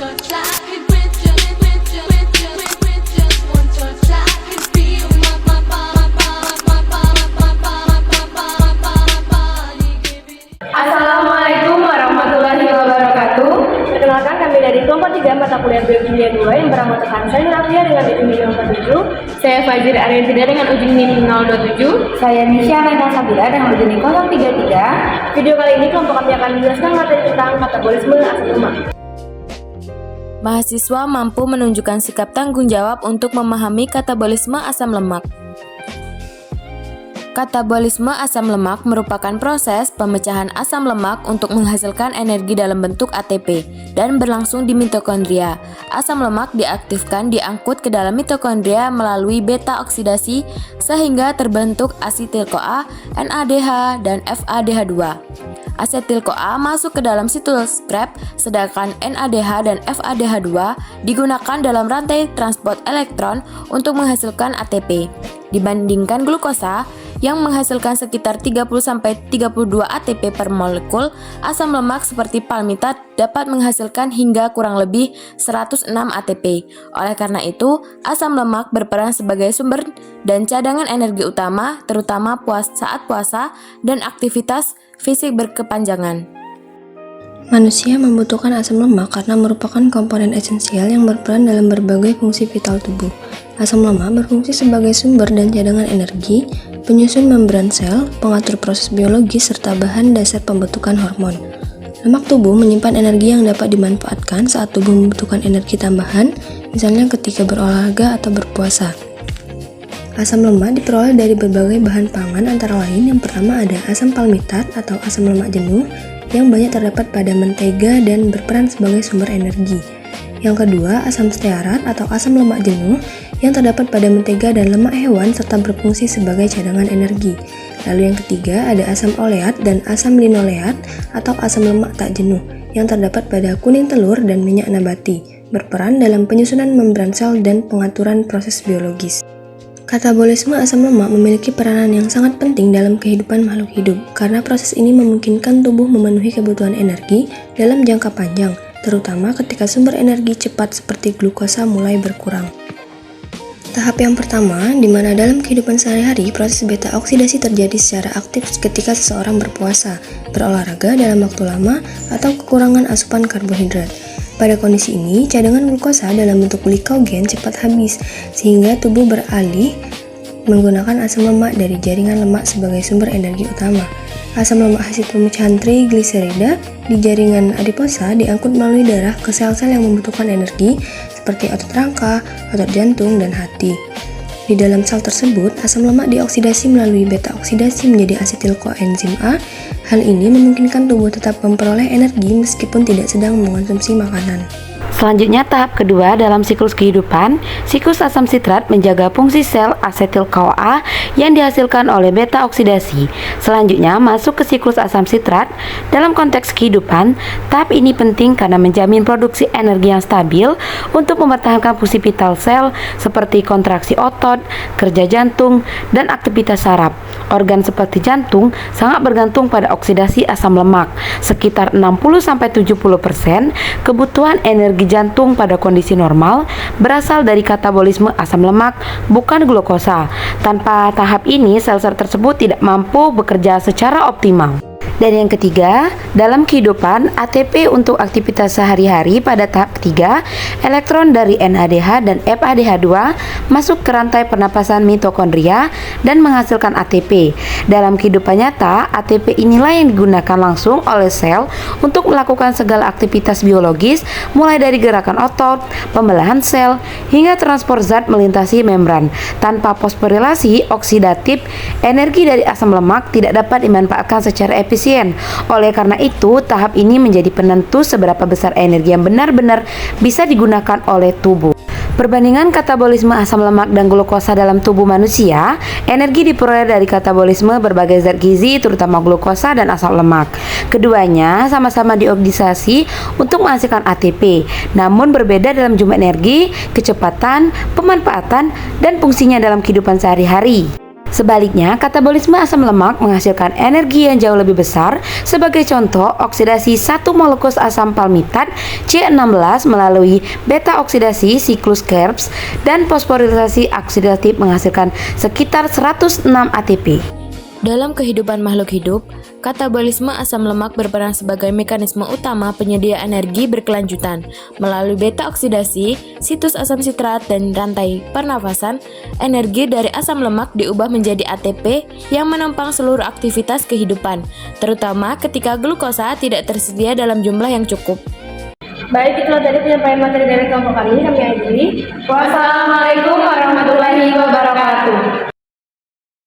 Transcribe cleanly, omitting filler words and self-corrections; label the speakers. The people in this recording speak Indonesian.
Speaker 1: touch, I can with just one touch, I can feel my body giving.
Speaker 2: Assalamualaikum warahmatullahi wabarakatuh. Perkenalkan, kami dari kelompok 3 mata kuliah Biologi Kimia 2 yang beranggotakan saya Nafia dengan ujung NIM 47. Saya Fajir Ariantina dengan ujung NIM 027. Saya Nisha Nanda Sabila dengan ujung NIM 033. Video kali ini kelompok kami akan menjelaskan materi tentang katabolisme asam lemak.
Speaker 3: Mahasiswa mampu menunjukkan sikap tanggung jawab untuk memahami katabolisme asam lemak. Katabolisme asam lemak merupakan proses pemecahan asam lemak untuk menghasilkan energi dalam bentuk ATP dan berlangsung di mitokondria. Asam lemak diaktifkan diangkut ke dalam mitokondria melalui beta oksidasi sehingga terbentuk asetil-CoA, NADH, dan FADH2. Asetil-CoA masuk ke dalam situs Krebs, sedangkan NADH dan FADH2 digunakan dalam rantai transport elektron untuk menghasilkan ATP. Dibandingkan glukosa yang menghasilkan sekitar 30-32 ATP per molekul, asam lemak seperti palmitat dapat menghasilkan hingga kurang lebih 106 ATP. Oleh karena itu, asam lemak berperan sebagai sumber dan cadangan energi utama, terutama saat puasa dan aktivitas fisik berkepanjangan.
Speaker 4: Manusia membutuhkan asam lemak karena merupakan komponen esensial yang berperan dalam berbagai fungsi vital tubuh. Asam lemak berfungsi sebagai sumber dan cadangan energi, penyusun membran sel, pengatur proses biologis, serta bahan dasar pembentukan hormon. Lemak tubuh menyimpan energi yang dapat dimanfaatkan saat tubuh membutuhkan energi tambahan, misalnya ketika berolahraga atau berpuasa. Asam lemak diperoleh dari berbagai bahan pangan, antara lain yang pertama ada asam palmitat atau asam lemak jenuh yang banyak terdapat pada mentega dan berperan sebagai sumber energi. Yang kedua, asam stearat atau asam lemak jenuh yang terdapat pada mentega dan lemak hewan serta berfungsi sebagai cadangan energi. Lalu yang ketiga, ada asam oleat dan asam linoleat atau asam lemak tak jenuh yang terdapat pada kuning telur dan minyak nabati, berperan dalam penyusunan membran sel dan pengaturan proses biologis. Katabolisme asam lemak memiliki peranan yang sangat penting dalam kehidupan makhluk hidup karena proses ini memungkinkan tubuh memenuhi kebutuhan energi dalam jangka panjang, terutama ketika sumber energi cepat seperti glukosa mulai berkurang. Tahap yang pertama, di mana dalam kehidupan sehari-hari proses beta oksidasi terjadi secara aktif ketika seseorang berpuasa, berolahraga dalam waktu lama, atau kekurangan asupan karbohidrat. Pada kondisi ini, cadangan glukosa dalam bentuk glikogen cepat habis, sehingga tubuh beralih menggunakan asam lemak dari jaringan lemak sebagai sumber energi utama. Asam lemak hasil pemecahan trigliserida di jaringan adiposa diangkut melalui darah ke sel-sel yang membutuhkan energi, seperti otot rangka, otot jantung, dan hati. Di dalam sel tersebut, asam lemak dioksidasi melalui beta oksidasi menjadi asetil koenzim A. Hal ini memungkinkan tubuh tetap memperoleh energi meskipun tidak sedang mengonsumsi makanan.
Speaker 5: Selanjutnya, tahap kedua dalam siklus kehidupan, siklus asam sitrat menjaga fungsi sel asetil-CoA yang dihasilkan oleh beta oksidasi. Selanjutnya, masuk ke siklus asam sitrat. Dalam konteks kehidupan, tahap ini penting karena menjamin produksi energi yang stabil untuk mempertahankan fungsi vital sel seperti kontraksi otot, kerja jantung, dan aktivitas saraf. Organ seperti jantung sangat bergantung pada oksidasi asam lemak. Sekitar 60-70% kebutuhan energi jantung pada kondisi normal berasal dari katabolisme asam lemak, bukan glukosa. Tanpa tahap ini, sel-sel tersebut tidak mampu bekerja secara optimal. Dan yang ketiga, dalam kehidupan, ATP untuk aktivitas sehari-hari pada tahap ketiga, elektron dari NADH dan FADH2 masuk ke rantai pernapasan mitokondria dan menghasilkan ATP. Dalam kehidupan nyata, ATP inilah yang digunakan langsung oleh sel untuk melakukan segala aktivitas biologis, mulai dari gerakan otot, pembelahan sel, hingga transport zat melintasi membran. Tanpa fosforilasi oksidatif, energi dari asam lemak tidak dapat dimanfaatkan secara efisien. Oleh karena itu, tahap ini menjadi penentu seberapa besar energi yang benar-benar bisa digunakan oleh tubuh. Perbandingan katabolisme asam lemak dan glukosa dalam tubuh manusia, energi diperoleh dari katabolisme berbagai zat gizi, terutama glukosa dan asam lemak. Keduanya sama-sama dioksidasi untuk menghasilkan ATP, namun berbeda dalam jumlah energi, kecepatan, pemanfaatan, dan fungsinya dalam kehidupan sehari-hari. Sebaliknya, katabolisme asam lemak menghasilkan energi yang jauh lebih besar. Sebagai contoh, oksidasi satu molekul asam palmitat C16 melalui beta oksidasi siklus Krebs dan fosforilisasi oksidatif menghasilkan sekitar 106 ATP.
Speaker 3: Dalam kehidupan makhluk hidup, katabolisme asam lemak berperan sebagai mekanisme utama penyedia energi berkelanjutan. Melalui beta oksidasi, situs asam sitrat, dan rantai pernafasan, energi dari asam lemak diubah menjadi ATP yang menopang seluruh aktivitas kehidupan, terutama ketika glukosa tidak tersedia dalam jumlah yang cukup.
Speaker 2: Baik, itulah tadi penyampaian materi dari kelompok kami akhiri. Wassalamualaikum warahmatullahi wabarakatuh.